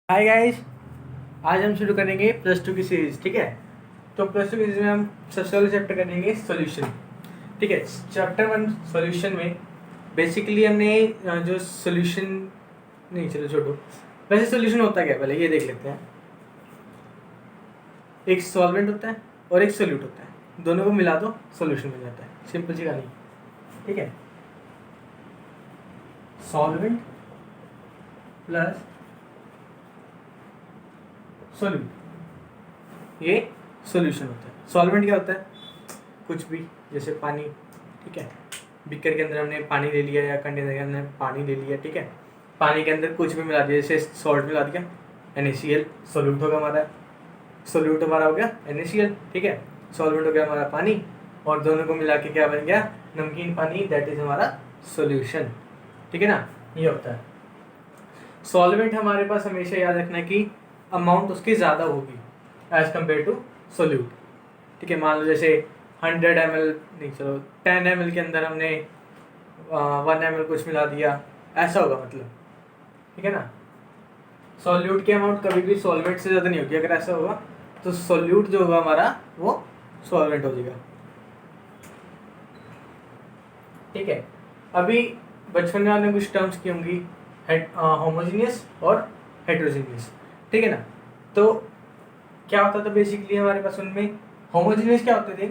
Hi guys. आज हम शुरू करेंगे प्लस टू की सीरीज। ठीक है, तो प्लस टू की सीरीज में हम सबसे पहले चैप्टर करेंगे सॉल्यूशन। ठीक है, चैप्टर वन सॉल्यूशन में बेसिकली हमने जो सॉल्यूशन नहीं, चलो छोड़ो। वैसे सॉल्यूशन होता क्या है पहले ये देख लेते हैं। एक सॉल्वेंट होता है और एक सोल्यूट होता है, दोनों को मिला दो सॉल्यूशन बन जाता है। सिंपल सी कहानी। ठीक है, सॉल्वेंट प्लस सोल्यूट, ये सॉल्यूशन होता है। सॉल्वेंट क्या होता है? कुछ भी, जैसे पानी। ठीक है, बीकर के अंदर हमने पानी ले लिया या कंटेनर के अंदर पानी ले लिया। ठीक है, पानी के अंदर कुछ भी मिला दिया, जैसे सॉल्ट मिला दिया, NaCl सोल्यूट होगा हमारा। सोल्यूट हमारा हो गया NaCl। ठीक है, सॉल्वेंट हो गया हमारा पानी, और दोनों को मिला के क्या बन गया? नमकीन पानी। दैट इज हमारा सोल्यूशन। ठीक है ना, ये होता है। सॉल्वेंट हमारे पास हमेशा याद रखना कि अमाउंट उसकी ज़्यादा होगी एज कम्पेयर टू सोल्यूट। ठीक है, मान लो जैसे 100 ml, नहीं चलो 10 ml के अंदर हमने 1 ml कुछ मिला दिया, ऐसा होगा मतलब। ठीक है ना, सॉल्यूट की अमाउंट कभी भी सॉल्वेंट से ज़्यादा नहीं होगी। अगर ऐसा होगा तो सॉल्यूट जो होगा हमारा वो सॉल्वेंट हो जाएगा। ठीक है, अभी बचपन में आपने कुछ टर्म्स की होंगी, होमोजीनियस और हेट्रोजीनियस। ठीक है ना, तो क्या होता था बेसिकली हमारे पास उनमें? होमोजीनियस क्या होते थे?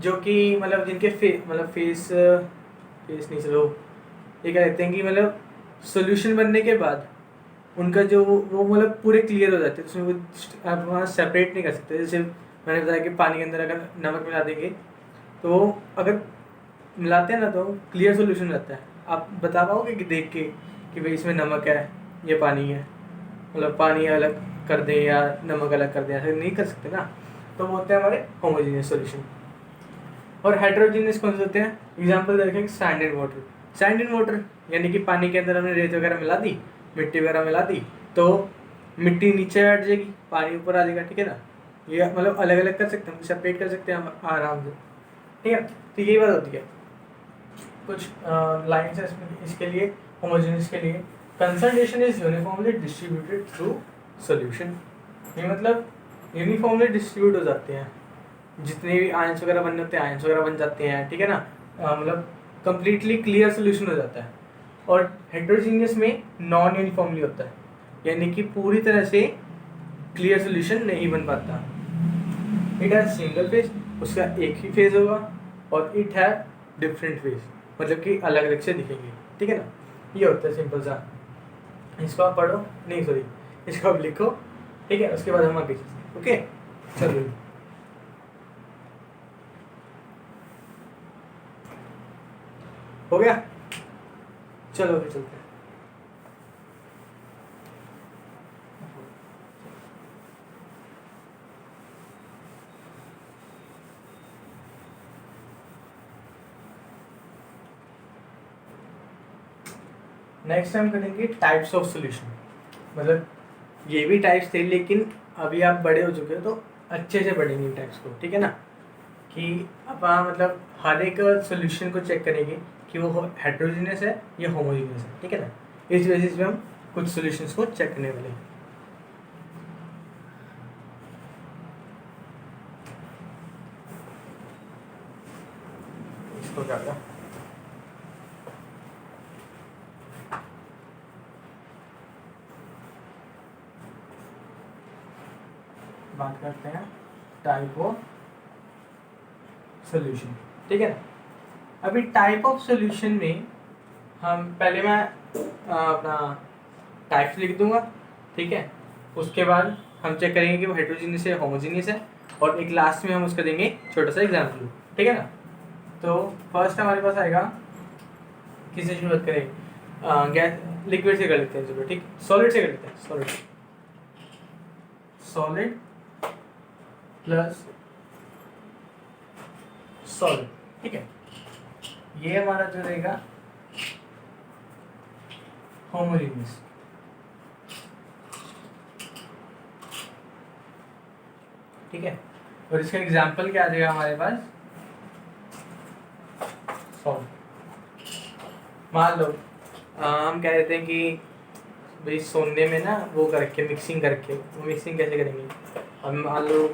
जो कि मतलब जिनके फेस फेस नहीं, चलो ये क्या कहते हैं कि मतलब सोल्यूशन बनने के बाद उनका जो वो मतलब पूरे क्लियर हो जाते हैं, उसमें वो आप वहाँ सेपरेट नहीं कर सकते। जैसे मैंने बताया कि पानी के अंदर अगर नमक मिला देंगे तो अगर मिलाते हैं ना तो क्लियर सोल्यूशन रहता है। आप बता पाओगे कि देख के कि भाई इसमें नमक है, ये पानी है, मतलब पानी अलग कर दें या नमक अलग कर दें, ऐसे नहीं कर सकते ना। तो वो होते हैं हमारे होमोजीनियस सॉल्यूशन। और हेट्रोजीनियस कौन से होते हैं? एग्जांपल देखेंगे sand and water. Sand and water यानी कि पानी के अंदर हमने रेत वगैरह मिला दी, मिट्टी वगैरह मिला दी, तो मिट्टी नीचे बैठ जाएगी, पानी ऊपर आ जाएगा। ठीक है ना, ये मतलब अलग अलग कर सकते हैं, सेपरेट कर सकते हैं हम आराम से। ठीक है, तो यही बात होती है। कुछ लाइन्स है इसके लिए, होमोजेनियस के लिए। Concentration is uniformly distributed through solution. ये मतलब यूनिफॉर्मली डिस्ट्रीब्यूट हो जाते हैं, जितने भी आयंस वगैरह बनने होते हैं आयंस वगैरह बन जाते हैं। ठीक है ना, मतलब कंप्लीटली क्लियर सोल्यूशन हो जाता है। और हेट्रोजीनियस में नॉन यूनिफॉर्मली होता है, यानी कि पूरी तरह से क्लियर सोल्यूशन नहीं बन पाता। इट हैज सिंगल फेज, उसका एक ही फेज होगा, और इट है डिफरेंट फेज, मतलब कि अलग अलग से दिखेंगे। ठीक है ना, ये होता है सिंपल सा। इसको आप पढ़ो, नहीं सॉरी, इसको आप लिखो। ठीक है, उसके बाद हम आगे चलते हैं। ओके, चलो हो गया, चलो फिर चलते हैं। नेक्स्ट टाइम करेंगे टाइप्स ऑफ सॉल्यूशन। मतलब ये भी टाइप्स थे, लेकिन अभी आप बड़े हो चुके हो तो अच्छे से पढ़ेंगे इन टाइप्स को। ठीक है ना, कि अब मतलब हर एक सॉल्यूशन को चेक करेंगे कि वो हेट्रोजीनियस है या होमोजीनियस है। ठीक है ना, इस बेसिस पे हम कुछ सॉल्यूशंस को चेक करने वाले हैं। इसको क्या होगा, बात करते हैं टाइप ऑफ सॉल्यूशन। ठीक है, अभी टाइप ऑफ सॉल्यूशन में हम पहले मैं अपना टाइप्स लिख दूंगा। ठीक है, उसके बाद हम चेक करेंगे कि वो हेट्रोजीनियस है होमोजीनियस है, और एक लास्ट में हम उसका देंगे छोटा सा एग्जाम्पल। ठीक है ना, तो फर्स्ट हमारे पास आएगा, किससे शुरुआत करें? गैस लिक्विड से कर लेते हैं, चलो ठीक, सॉलिड से कर लेते हैं। Solid, solid plus solid. ठीक है, ये हमारा जो रहेगा होमोजेनियस। ठीक है, और इसका एग्जांपल क्या आ जाएगा हमारे पास? सॉल्ट। मान लो हम कह देते हैं कि भाई सोने में ना वो करके मिक्सिंग करके, वो मिक्सिंग कैसे करेंगे? अब मान लो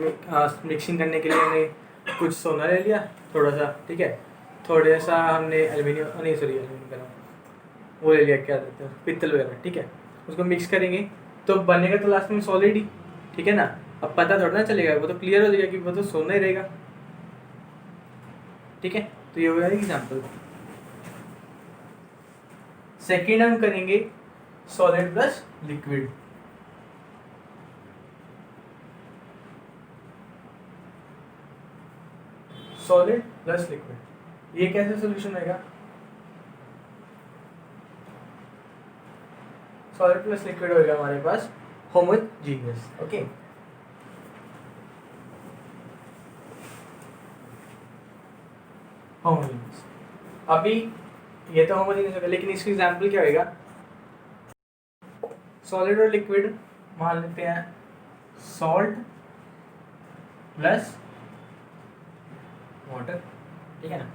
मिक्सिंग करने के लिए हमने कुछ सोना ले लिया थोड़ा सा, ठीक है, थोड़ा सा हमने एल्यूमिनियम, नहीं सॉरी एल्यूमिनियम कह, वो ले लिया, क्या कहते हैं, पित्तल वगैरह, ठीक है, उसको मिक्स करेंगे तो बनेगा तो लास्ट में सॉलिड ही, ठीक है ना। अब पता थोड़ा ना चलेगा, वो तो क्लियर हो जाएगा कि वो तो सोना ही रहेगा, ठीक है। तो ये हो गया एग्जाम्पल। सेकेंड हम करेंगे solid plus liquid. Solid plus liquid, ये कैसे सोल्यूशन रहेगा? सॉलिड प्लस लिक्विड होगा हमारे पास होमोजीनियस, ओके। होमोजीनियस, अभी ये तो होमोजीनियस होगा, लेकिन इसका एग्जांपल क्या होगा? सॉलिड और लिक्विड मान लेते हैं सॉल्ट प्लस वाटर, ठीक है ना।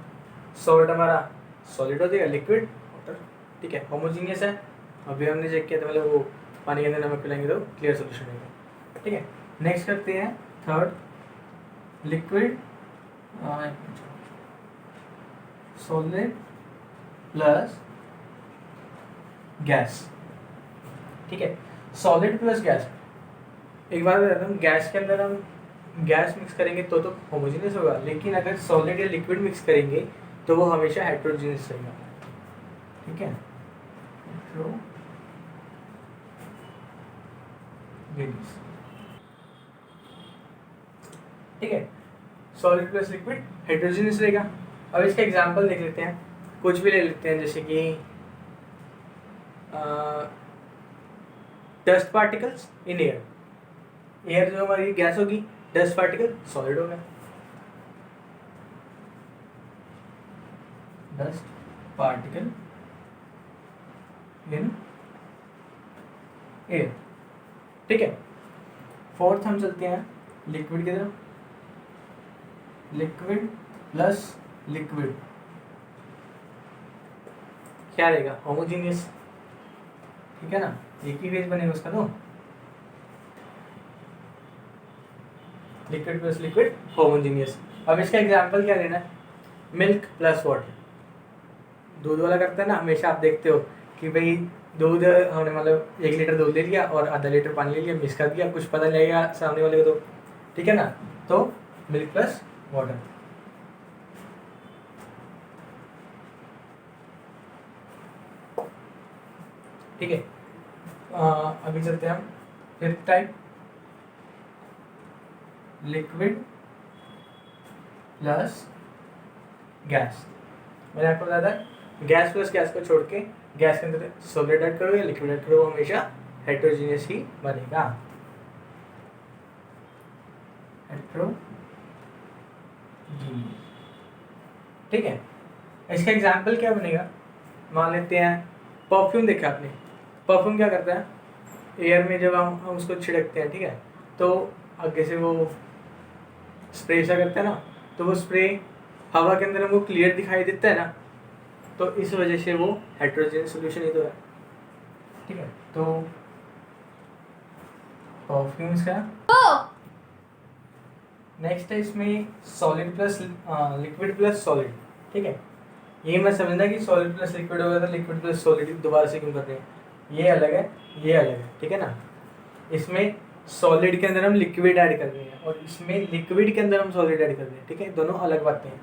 सॉल्ट हमारा सॉलिड हो जाएगा, लिक्विड वाटर, ठीक है, होमोजीनियस है। अभी हमने चेक किया था, मतलब वो पानी के अंदर नमक मिलाएंगे तो क्लियर सोल्यूशन रहेगा, ठीक है। नेक्स्ट करते हैं third, liquid solid plus gas, ठीक है। सॉलिड प्लस गैस, एक बार बताता हूँ, गैस के अंदर हम गैस मिक्स करेंगे तो होमोजीनियस होगा, लेकिन अगर सॉलिड या लिक्विड मिक्स करेंगे तो वो हमेशा हेट्रोजीनियस रहेगा, ठीक है। ठीक है, सॉलिड प्लस लिक्विड हेट्रोजीनियस रहेगा। अब इसका एग्जांपल देख लेते हैं, कुछ भी ले लेते हैं, जैसे कि dust particles in air. Air जो हमारी गैस होगी, डस्ट पार्टिकल सॉलिड होगा, डस्ट पार्टिकल इन एयर, ठीक है। फोर्थ हम चलते हैं लिक्विड की तरफ, लिक्विड प्लस लिक्विड क्या रहेगा? होमोजीनियस, ठीक है ना, एक ही फेज बनेगा उसका, तो लिक्विड प्लस लिक्विड होमोजीनियस। अब इसका एग्जांपल क्या लेना है? मिल्क प्लस वाटर, दूध वाला करता है ना हमेशा, आप देखते हो कि भाई दूध हमने मतलब 1 लीटर दूध ले लिया और आधा लीटर पानी ले लिया, मिक्स कर दिया, कुछ पता नहीं लगेगा सामने वाले को, तो ठीक है ना। तो मिल्क प्लस वाटर, ठीक है। अभी चलते हैं हम fifth type, liquid plus gas. मैंने आपको बताया था गैस प्लस गैस को छोड़ के गैस के अंदर सॉलिड ऐड करो या लिक्विड ऐड करो, वो हमेशा हेट्रोजीनियस ही बनेगा, हेट्रोजीनियस, ठीक है। इसका एग्जाम्पल क्या बनेगा? मान लेते हैं परफ्यूम, देखा आपने, परफ्यूम क्या करता है? एयर में जब हम उसको छिड़कते हैं, ठीक है, तो आगे से वो स्प्रे सा करता है ना, तो वो स्प्रे हवा के अंदर हमको क्लियर दिखाई देता है ना, तो इस वजह से वो हेट्रोजीनियस सॉल्यूशन ही तो है, ठीक है। तो परफ्यूम्स का नेक्स्ट है इसमें solid plus liquid plus solid, ठीक है। ये मत समझना कि सॉलिड प्लस लिक्विड होगा तो लिक्विड प्लस सॉलिड दोबारा से क्यों कर रहे हैं, ये अलग है, ये अलग है, ठीक है ना। इसमें सॉलिड के अंदर हम लिक्विड ऐड कर रहे हैं और इसमें लिक्विड के अंदर हम सॉलिड ऐड कर रहे हैं, ठीक है, दोनों अलग बातें हैं।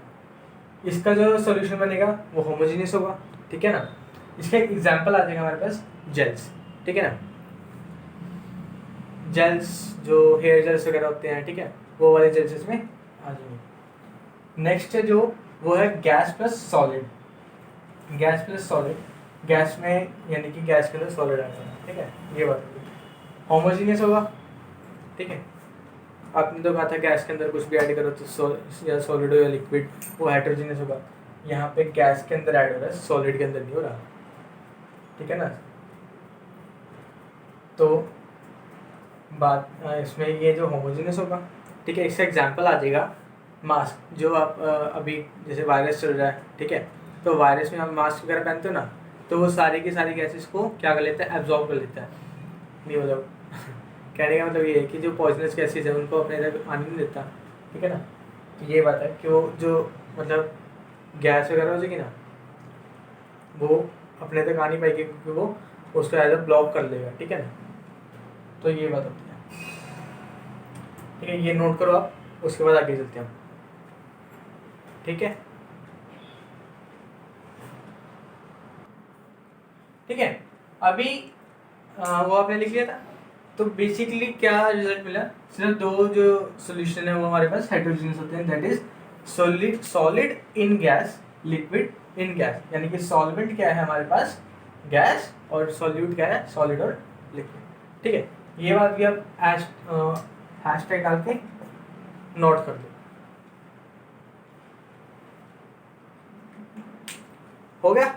इसका जो सॉल्यूशन बनेगा वो होमोजीनियस होगा, ठीक है ना। इसका एक एग्जांपल आ जाएगा हमारे पास जेल्स, ठीक है ना, जेल्स जो हेयर जेल्स वगैरह होते हैं, ठीक है, वो वाले जेल्स इसमें आ जाएंगे। नेक्स्ट है जो वो है gas plus solid, gas plus solid, gas में यानी कि गैस के अंदर सॉलिड आ जाएगा, ठीक है, ये बात होमोजीनियस होगा, ठीक है। आपने तो कहा था गैस के अंदर कुछ भी ऐड करो तो या सॉलिड हो या लिक्विड, वो हेट्रोजीनियस होगा। यहाँ पे गैस के अंदर ऐड हो रहा है, सॉलिड के अंदर नहीं हो रहा, ठीक है ना। तो बात इसमें ये जो होमोजीनियस होगा, ठीक है। इसका एग्जांपल आ जाएगा मास्क, जो आप अभी जैसे वायरस चल रहा है, ठीक है, तो वायरस में आप मास्क वगैरह पहनते हो ना, तो वो सारी की सारी गैसेस को क्या कर लेता है? एब्जॉर्ब कर लेता है। नहीं मतलब कहने का मतलब ये है कि जो पॉइजनस गैसेज है उनको अपने तक आने नहीं देता, ठीक है ना। तो ये बात है कि वो जो मतलब गैस वगैरह हो जाएगी ना, वो अपने तक आ नहीं पाएगी क्योंकि वो उसको एज अ ब्लॉक कर लेगा, ठीक है ना। तो ये बात होती है, ठीक है, ये नोट करो आप, उसके बाद आगे चलते हैं हम, ठीक है। ठीक है, अभी वो आपने लिख लिया था। तो बेसिकली क्या रिजल्ट मिला, सिर्फ दो जो सॉल्यूशन है वो हमारे पास हेटेरोजेनियस होते हैं, that is solid in gas, liquid in gas, यानी कि सॉल्वेंट क्या है हमारे पास, गैस, और सॉल्यूट क्या है, सॉलिड और लिक्विड, ठीक है। ये बात भी आप हैशटैग डाल के नोट कर दो, हो गया,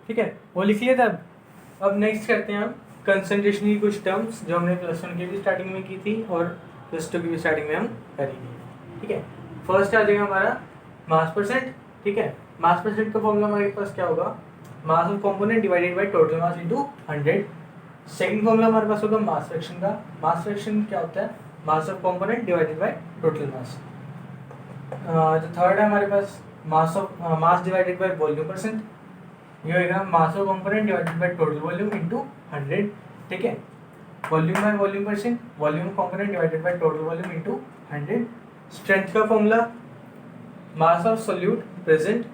ठीक है, वो लिख लिया था। अब नेक्स्ट करते हैं हम कंसंट्रेशन की कुछ टर्म्स जो हमने प्लस वन की भी स्टार्टिंग में की थी और प्लस टू की भी स्टार्टिंग में हम करेंगे, ठीक है। फर्स्ट आ जाएगा हमारा मास परसेंट, ठीक है। मास परसेंट का फॉर्मूला हमारे पास क्या होगा, mass of component divided by total mass into 100। Second formula हमारे पास होगा मास फ्रैक्शन का। मास फ्रैक्शन क्या होता है, mass of component divided by total mass. जो थर्ड है हमारे पास mass divided by volume percent, ये होगा mass of component divided by total volume into 100, ठीक है। Volume by volume percent, volume component divided by total volume into 100। Strength का formula mass of solute present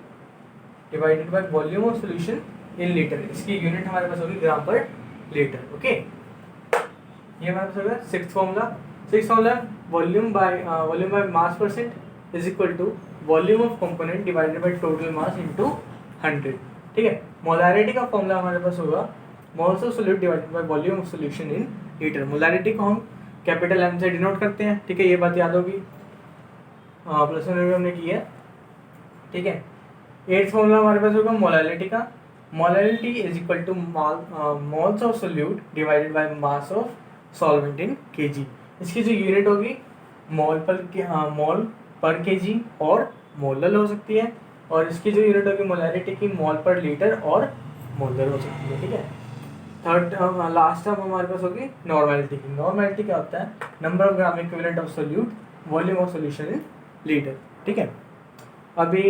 divided by volume of solution in litre, इसकी unit हमारे पास होगी ग्राम पर litre, okay. ये हमारे पास होगा sixth formula volume by mass percent is equal to volume of component divided by total mass into 100, ठीक है। मोलारिटी का फॉर्मूला हमारे पास होगा moles of solute divided by volume of solution in litre. Molarity को हम कैपिटल एम से denote करते हैं, ठीक है, ये बात याद होगी, प्लस वन में हमने की है, ठीक है। एट्थ फॉर्मूला हमारे पास होगा मोलारिटी का। Molarity is equal two moles of solute divided by mass of solvent in KG. इसकी जो यूनिट होगी मोल पर केजी और मोलर हो सकती है, और इसकी जो यूनिट होगी मोलारिटी की मोल पर लीटर और मोलर हो सकती है, ठीक है। थर्ड लास्ट टर्म हमारे पास होगी नॉर्मेलिटी की। नॉर्मेलिटी क्या होता है, number of gram equivalent of solute volume of solution in litre, ठीक है। अभी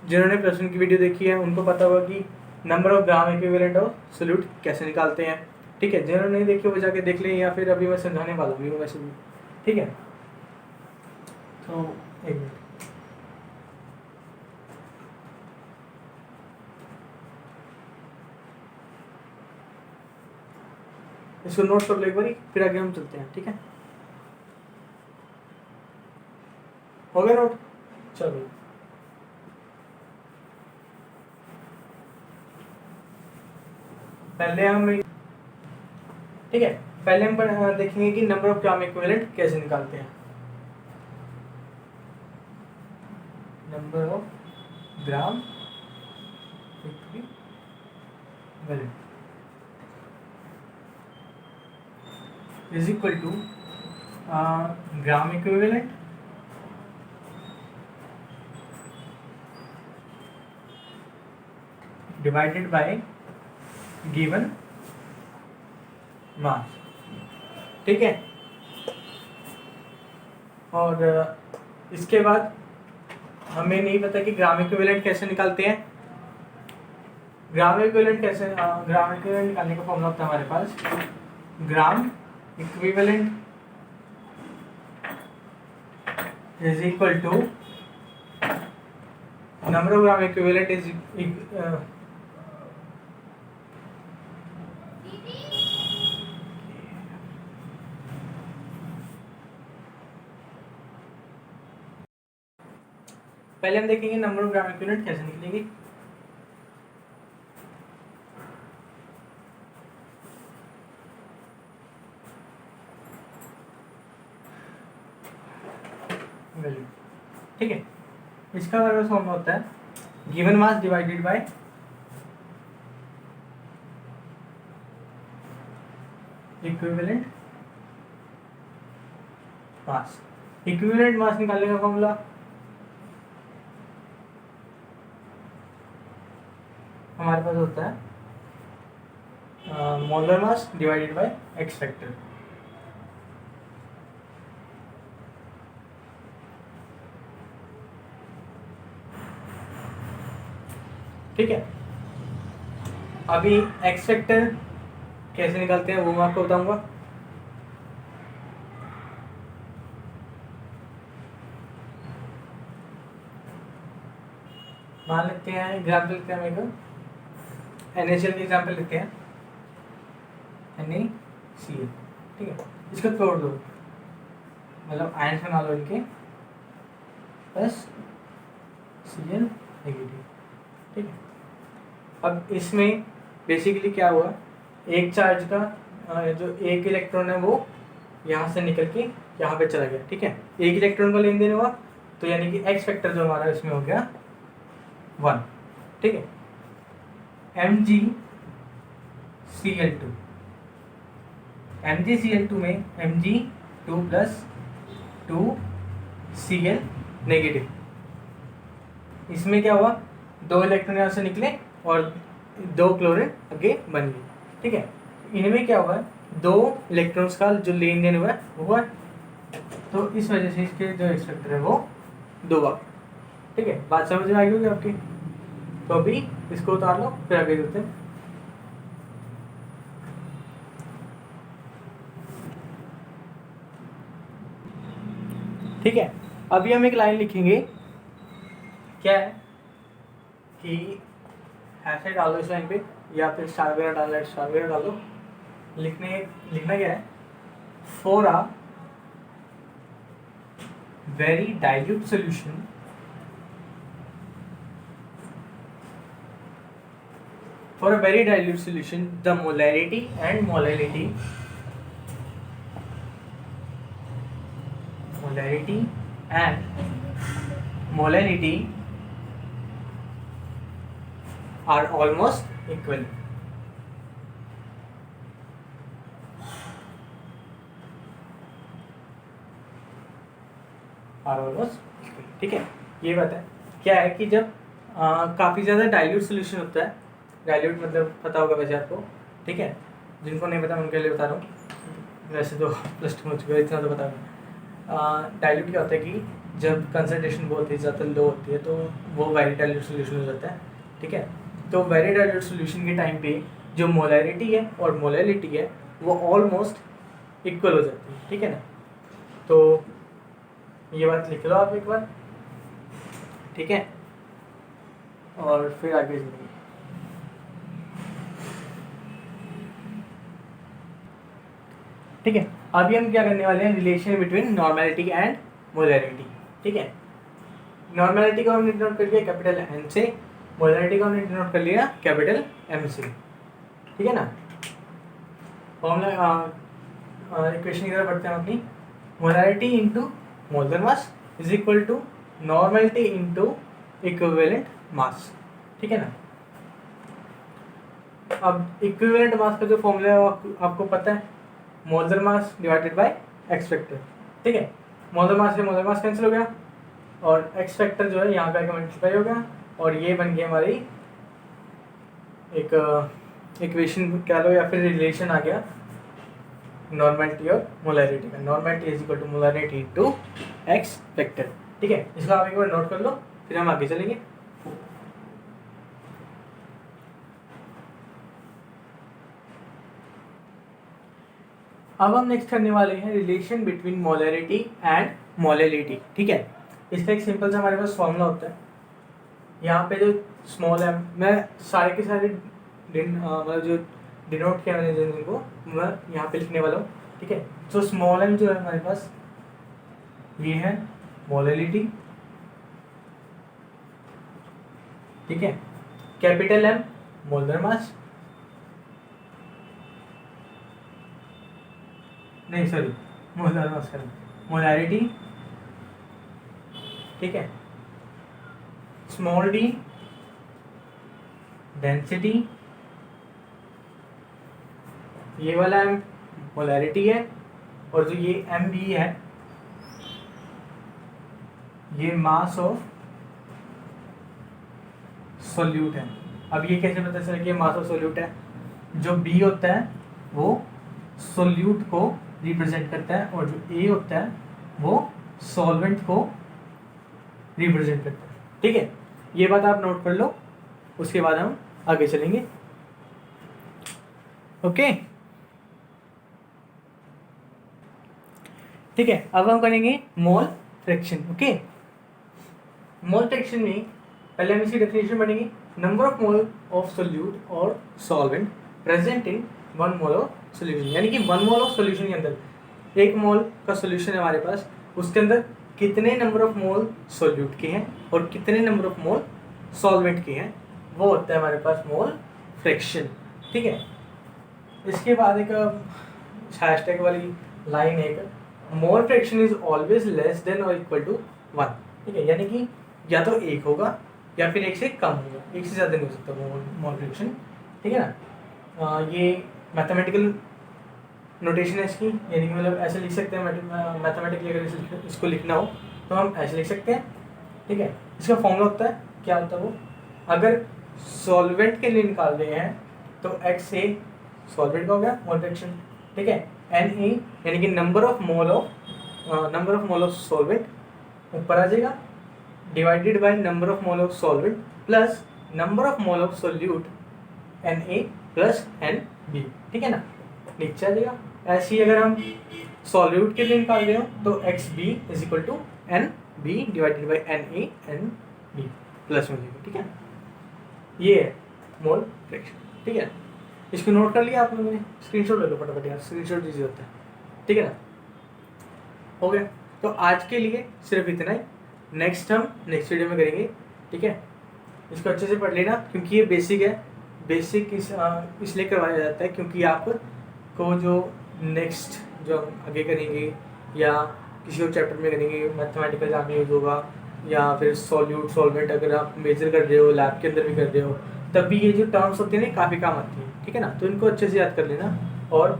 जिन्होंने प्लस वन की वीडियो देखी है उनको पता होगा कि number of gram equivalent of solute कैसे निकालते हैं, ठीक है। जिन्होंने नहीं देखी वो जाके देख लें, या फिर अभी मैं समझाने वाला भी हूँ वैसे भी, ठीक है। तो एक मिनट, इसको नोट कर लो एक बारी, फिर आगे हम चलते हैं, ठीक है। हो गया नोट, चलो। पहले हम, ठीक है, पहले हम देखेंगे कि नंबर ऑफ ग्राम इक्विवेलेंट कैसे निकालते हैं। Number of gram equivalent is equal to gram equivalent divided by given mass, ठीक है। और इसके बाद हमें नहीं पता कि ग्राम इक्विवेलेंट कैसे निकालते हैं। ग्राम इक्विवेलेंट निकालने का फॉर्मूला होता है हमारे पास gram equivalent is equal to number of gram equivalent is पहले हम देखेंगे नंबर ऑफ ग्राम इक्विवेलेंट कैसे निकलेगी। वैल्यू, ठीक है। इसका फॉर्मूला होता है given mass divided by equivalent mass. Equivalent mass निकालने का फॉर्मूला हमारे पास होता है molar mass divided bye x factor. ठीक है, अभी एक्स फैक्टर कैसे निकालते हैं वो मैं आपको बताऊंगा। मान लेते हैं एग्जाम्पल लेते हैं, हम NaCl की एग्जाम्पल लेते हैं, NaCl। ठीक है, इसको तोड़ दो, मतलब आयंस बना लो इनके, प्लस Cl नेगेटिव। ठीक है, अब इसमें बेसिकली क्या हुआ, एक चार्ज का जो एक इलेक्ट्रॉन है वो यहाँ से निकल के यहाँ पे चला गया। ठीक है, एक इलेक्ट्रॉन का लेन देन हुआ, तो यानी कि एक्स फैक्टर जो हमारा इसमें हो गया 1। ठीक है, MgCl2, MgCl2 में Mg2 प्लस 2Cl नेगेटिव, इसमें क्या हुआ, 2 इलेक्ट्रॉन यहाँ से निकले और 2 क्लोरीन आगे बन गए। ठीक है, इनमें क्या हुआ है, 2 इलेक्ट्रॉन्स का जो लेन देन हुआ है वो हुआ है, तो इस वजह से इसके जो एक्स फैक्टर है वो 2 आ। ठीक है, बात समझ में आ गई होगी आपकी। तो अभी इसको उतार लो, फिर आगे चलते हैं। ठीक है, अभी हम एक लाइन लिखेंगे, क्या है कि ऐसे डालो इस लाइन पे, या फिर स्टार वगैरह डाल लो, स्टार वगैरह डालो। लिखना क्या है, for a very dilute solution, for a very dilute solution the molarity and molality are almost equal। ठीक है, ये बात है, क्या है कि जब काफ़ी ज़्यादा डाइल्यूट सोल्यूशन होता है, डाइल्यूट मतलब पता होगा वैसे आपको। ठीक है, जिनको नहीं पता उनके लिए बता रहा हूँ, वैसे तो प्लस 2 हो चुका है, इतना तो बता रहा हूँ। डाइल्यूट क्या होता है कि जब कंसनट्रेशन बहुत ही ज़्यादा लो होती है तो वो वेरी डाइल्यूट सोल्यूशन हो जाता है। ठीक है, तो वेरी डाइल्यूट सोल्यूशन के टाइम पे जो मोलैरिटी है और मोलैलिटी है वो ऑलमोस्ट इक्वल हो जाती है। ठीक है ना, तो ये बात लिख लो आप एक बार। ठीक है, और फिर आगे चलेंगे। ठीक है, अभी हम क्या करने वाले हैं, relation between normality and molarity. ठीक है, नॉर्मेलिटी को हमने डिनोट कर लिया कैपिटल एन से, मोलैरिटी को हमने डिनोट कर लिया कैपिटल एम से। ठीक है ना, फॉर्मूला इक्वेशन की तरफ बढ़ते हैं अपनी। Molarity into molar mass is equal to normality into equivalent mass. ठीक है ना, अब इक्विवेलेंट मास का जो फॉर्मूला है आपको पता है, molar mass divided bye x factor. ठीक है, मोलर मास से मोलर मास कैंसिल हो गया और एक्स फैक्टर जो है यहाँ पे आके मल्टीप्लाई हो गया, और ये बन गई हमारी एक इक्वेशन कह लो या फिर रिलेशन आ गया नॉर्मेलिटी और मोलैरिटी का। Normality is equal to molarity into X factor. ठीक है, इसको आप एक बार नोट कर लो, फिर हम आगे चलेंगे। अब हम नेक्स्ट करने वाले हैं relation between molarity and molality. ठीक है, इसका एक सिंपल सा हमारे पास फॉर्मूला होता है। यहाँ पे जो स्मॉल एम, मैं सारे के सारे मतलब जो डिनोट किया मैंने जिनको मैं यहाँ पे लिखने वाला हूँ। ठीक है, तो स्मॉल एम जो है हमारे पास ये है मोलैलिटी। ठीक है, कैपिटल एम मोलर मास, नहीं सॉरी मोलर मास कर मोलैरिटी। ठीक है, स्मॉल डी डेंसिटी, ये वाला एम मोलैरिटी है, और जो ये एम बी है ये मास ऑफ सोल्यूट है। अब ये कैसे पता चला कि ये मास ऑफ सोल्यूट है, जो बी होता है वो सोल्यूट को रिप्रेजेंट करता है और जो ए होता है वो सॉल्वेंट को रिप्रेजेंट करता है। ठीक है, ये बात आप नोट कर लो, उसके बाद हम आगे चलेंगे। ओके, ठीक है, अब हम करेंगे mole fraction. Okay, mole fraction में पहले हम इसकी डेफिनेशन पढ़ेंगे। Number of mole of solute और solvent present in 1 mole of solution, यानी कि 1 मोल ऑफ सोल्यूशन के अंदर 1 मोल का सोल्यूशन है हमारे पास, उसके अंदर कितने नंबर ऑफ मोल सोल्यूट के हैं और कितने नंबर ऑफ मोल सॉल्वेंट के हैं, वो होता है हमारे पास मोल फ्रैक्शन। ठीक है, इसके बाद एक हैशटैग वाली लाइन है, एक mole fraction is always less than और इक्वल टू 1। ठीक है, यानी कि या तो 1 होगा या फिर 1 से कम होगा, 1 से ज़्यादा नहीं हो सकता मोल फ्रैक्शन। ठीक है ना, ये मैथमेटिकल नोटेशन है इसकी, यानी कि मतलब ऐसे लिख सकते हैं मैथमेटिकली, अगर इसको लिखना हो तो हम ऐसे लिख सकते हैं। ठीक है, इसका फॉर्मूला होता है, क्या होता है वो, अगर सॉल्वेंट के लिए निकाल रहे हैं तो एक्स ए सॉल्वेंट का हो गया मोल फ्रैक्शन। ठीक है, एन ए यानी कि number of mole of solvent ऊपर आ जाएगा, divided by number of mole of solvent plus number of mole of solute N A plus N B. ठीक है ना, नीचे आ जाएगा। ऐसे ही अगर हम सॉल्यूट के लिए निकाल रहे हो तो X B is equal to N B divided by N A N B plus में जाएगा। ठीक है, ये है मोल फ्रैक्शन। ठीक है, इसको नोट कर लिया आप लोगों ने, स्क्रीनशॉट ले लो फटाफट यार, स्क्रीनशॉट ईजी होता है। ठीक है ना, हो गया। तो आज के लिए सिर्फ इतना ही, नेक्स्ट वीडियो में करेंगे। ठीक है, इसको अच्छे से पढ़ लेना क्योंकि ये बेसिक है। बेसिक इसलिए करवाया जाता है क्योंकि आपको जो नेक्स्ट जो हम आगे करेंगे या किसी और चैप्टर में करेंगे, मैथमेटिकल जहाँ पे यूज होगा या फिर सॉल्यूट सॉल्वेंट अगर आप मेजर कर रहे हो, लैब के अंदर भी कर रहे हो, तब भी ये जो टर्म्स होती है ना काफ़ी काम आती है। ठीक है ना, तो इनको अच्छे से याद कर लेना और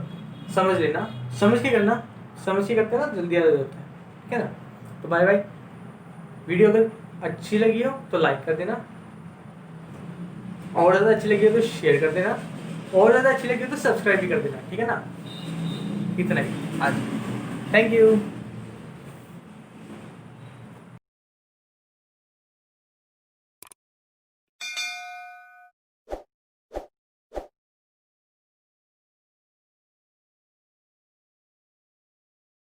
समझ लेना, समझ के करना, समझ के करते ना जल्दी याद हो जाता है। ठीक है ना, तो बाय बाय। वीडियो अगर अच्छी लगी हो तो लाइक कर देना, और ज़्यादा अच्छी लगी हो तो शेयर कर देना, और ज़्यादा अच्छी लगी हो तो सब्सक्राइब भी कर देना। ठीक है ना, इतना ही आज, थैंक यू।